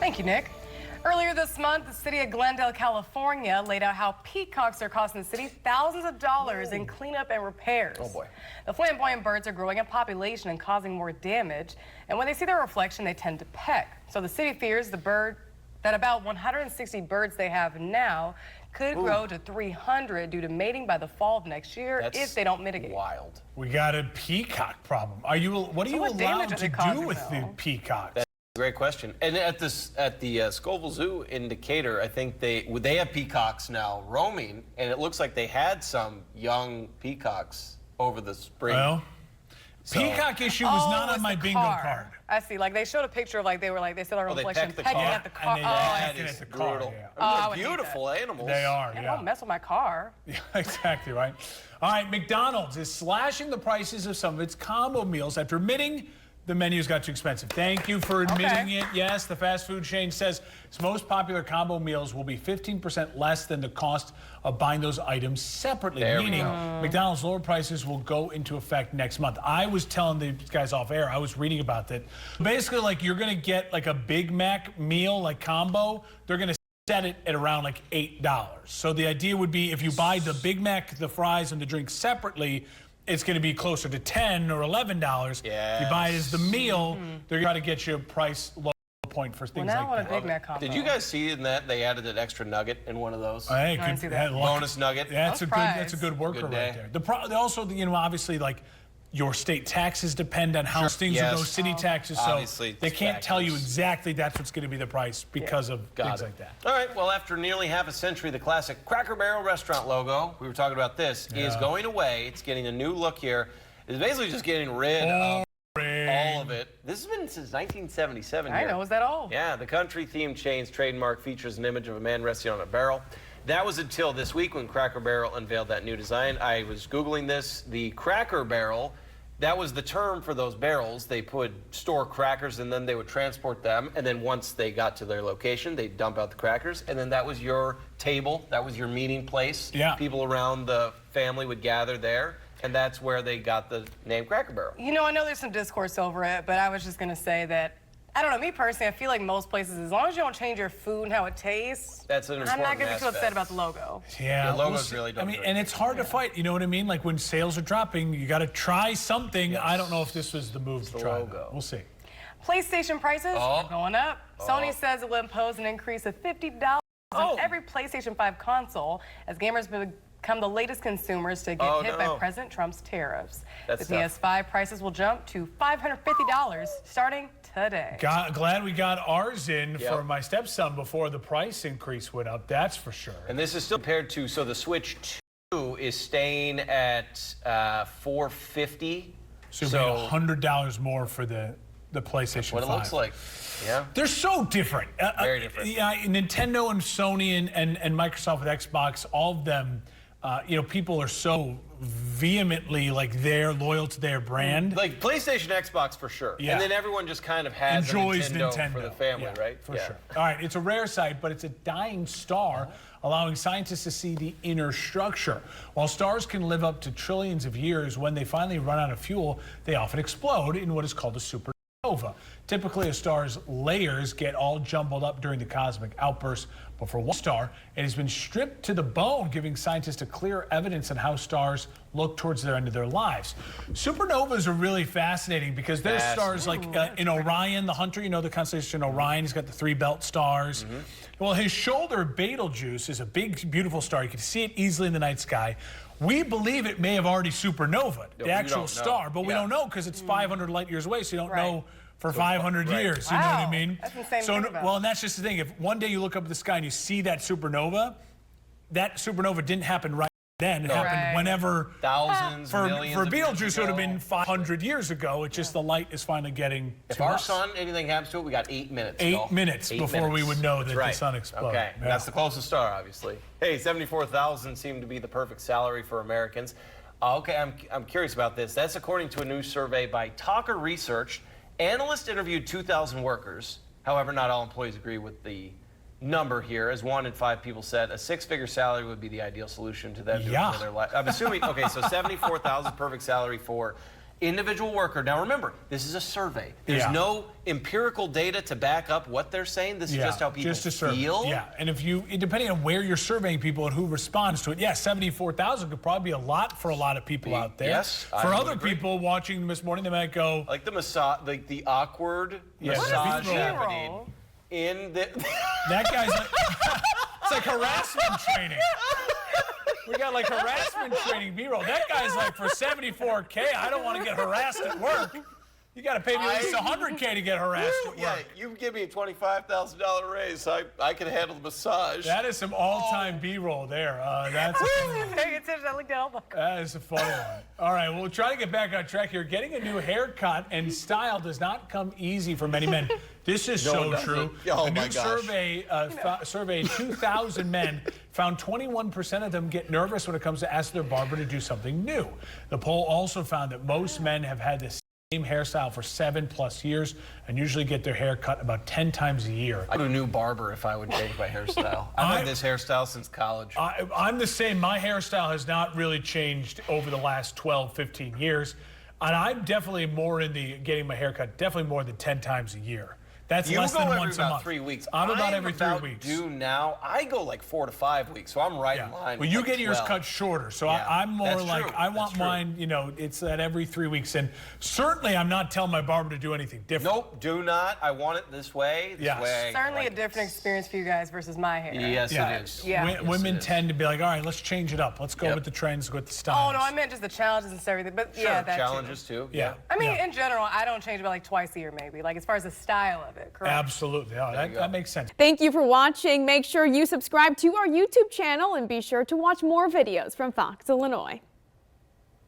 Thank you, Nick. Earlier this month, the city of Glendale, California laid out how peacocks are costing the city thousands of dollars in cleanup and repairs. Oh boy. The flamboyant birds are growing in population and causing more damage, and when they see their reflection, they tend to peck. So the city fears that about 160 birds they have now could grow to 300 due to mating by the fall of next year if they don't mitigate. Wild. We got a peacock problem. What are you allowed to do with the peacocks? That's a great question. And at the Scoville Zoo in Decatur, I think they have peacocks now roaming, and it looks like they had some young peacocks over the spring. Well, peacock issue was not on my bingo card. I see. Like they showed a picture of they said our reflection pecking at the car. And they at the car. They're beautiful animals. They are. Don't mess with my car. Yeah, exactly right. All right, McDonald's is slashing the prices of some of its combo meals after admitting the menus got too expensive. Thank you for admitting it. Yes, the fast food chain says its most popular combo meals will be 15% less than the cost of buying those items separately, meaning McDonald's lower prices will go into effect next month. I was telling these guys off air, I was reading about that. Basically, like you're going to get like a Big Mac meal, like combo, they're going to set it at around like $8. So the idea would be if you buy the Big Mac, the fries, and the drink separately, it's going to be closer to $10 or $11. Yes. If you buy it as the meal, they're going to get you a price low point for things like that. I want a Big Mac combo. Did you guys see in that they added an extra nugget in one of those? Hey, I didn't see that. Bonus nugget. That's a good worker right there. Also, obviously, like your state taxes depend on how things are those city taxes, so they can't tell you exactly that's what's going to be the price because of things like that. All right, well, after nearly half a century, the classic Cracker Barrel restaurant logo, we were talking about this, is going away. It's getting a new look here. It's basically just getting rid of all of it. This has been since 1977 here. I know, is that all? Yeah, the country-themed chain's trademark features an image of a man resting on a barrel. That was until this week when Cracker Barrel unveiled that new design. I was Googling this. The Cracker Barrel, that was the term for those barrels. They would store crackers and then they would transport them. And then once they got to their location, they'd dump out the crackers. And then that was your table. That was your meeting place. Yeah. People around the family would gather there. And that's where they got the name Cracker Barrel. You know, I know there's some discourse over it, but I was just going to say that, I don't know, me personally, I feel like most places, as long as you don't change your food and how it tastes, that's an important I'm not going to be too upset about the logo. Yeah, the logos really don't. And it's hard to fight. You know what I mean? Like when sales are dropping, you got to try something. Yes. I don't know if this was the move to try. We'll see. PlayStation prices are going up. Sony says it will impose an increase of $50 on every PlayStation 5 console as gamers become the latest consumers to get hit by President Trump's tariffs. The PS5 prices will jump to $550 starting today. Glad we got ours in for my stepson before the price increase went up, that's for sure. And this is still compared to, so the Switch 2 is staying at $450. So $100 more for the PlayStation 5. What it looks like. Yeah. They're so different. Very different. Nintendo and Sony and Microsoft with Xbox, all of them, people are so vehemently they're loyal to their brand. Like PlayStation, Xbox for sure. Yeah. And then everyone just kind of has enjoys Nintendo for the family, right? For sure. All right, it's a rare sight, but it's a dying star, allowing scientists to see the inner structure. While stars can live up to trillions of years, when they finally run out of fuel, they often explode in what is called a supernova. Typically, a star's layers get all jumbled up during the cosmic outburst, but for one star, it has been stripped to the bone, giving scientists a clear evidence on how stars look towards their end of their lives. Supernovas are really fascinating because there's stars like in Orion, the Hunter, the constellation Orion, he's got the 3 belt stars. Well, his shoulder Betelgeuse is a big, beautiful star. You can see it easily in the night sky. We believe it may have already supernovaed, the actual star, but we don't know because it's 500 light years away, so you don't know for 500 years, you know what I mean? That's insane. And that's just the thing. If one day you look up at the sky and you see that supernova didn't happen right then. It happened whenever. Thousands, millions. For Betelgeuse, it would have been 500 years ago. It's just the light is finally getting to our sun, anything happens to it, we got 8 minutes. 8 minutes before we would know that the sun exploded. Okay, that's the closest star, obviously. Hey, $74,000 seemed to be the perfect salary for Americans. Okay, I'm curious about this. That's according to a new survey by Talker Research. Analysts interviewed 2,000 workers. However, not all employees agree with the number here. As 1 in 5 people said, a 6-figure salary would be the ideal solution to them doing their life. I'm assuming, okay, so $74,000 perfect salary for individual worker. Now remember, this is a survey. There's no empirical data to back up what they're saying. This is just how people feel. Yeah, and if you, depending on where you're surveying people and who responds to it, 74,000 could probably be a lot for a lot of people out there. Yes, for other people watching this morning, they might go like the massage, like the awkward massage happening in the. That guy's like, it's like harassment training. We got like harassment training B-roll. That guy's like, for $74K, I don't want to get harassed at work. You got to pay me at least $100K to get harassed at work. Yeah, you give me a $25,000 raise, I can handle the massage. That is some all-time B-roll there. That's that is a funny one. All right, we'll try to get back on track here. Getting a new haircut and style does not come easy for many men. This is so true. Oh, a new survey surveyed 2,000 men, found 21% of them get nervous when it comes to asking their barber to do something new. The poll also found that most men have had this same hairstyle for 7+ years and usually get their hair cut about 10 times a year. I'd do a new barber if I would change my hairstyle. I've had this hairstyle since college. I'm the same. My hairstyle has not really changed over the last 12, 15 years. And I'm definitely more in the getting my hair cut, definitely more than 10 times a year. That's less than once a month. 3 weeks. I'm about every 3 weeks. Due now. I go like 4 to 5 weeks, so I'm right in line. Well, you get yours cut shorter, so I'm more like I want mine. You know, it's at every 3 weeks, and certainly I'm not telling my barber to do anything different. Nope, do not. I want it this way. This way. Certainly a different experience for you guys versus my hair. Yes, it is. Yeah. Women tend to be like, all right, let's change it up. Let's go with the trends, with the styles. Oh no, I meant just the challenges and everything. But that challenges too. Yeah. I mean, in general, I don't change it like twice a year, maybe. Like as far as the style of it, correct? Absolutely. Oh, that makes sense. Thank you for watching. Make sure you subscribe to our YouTube channel and be sure to watch more videos from Fox, Illinois.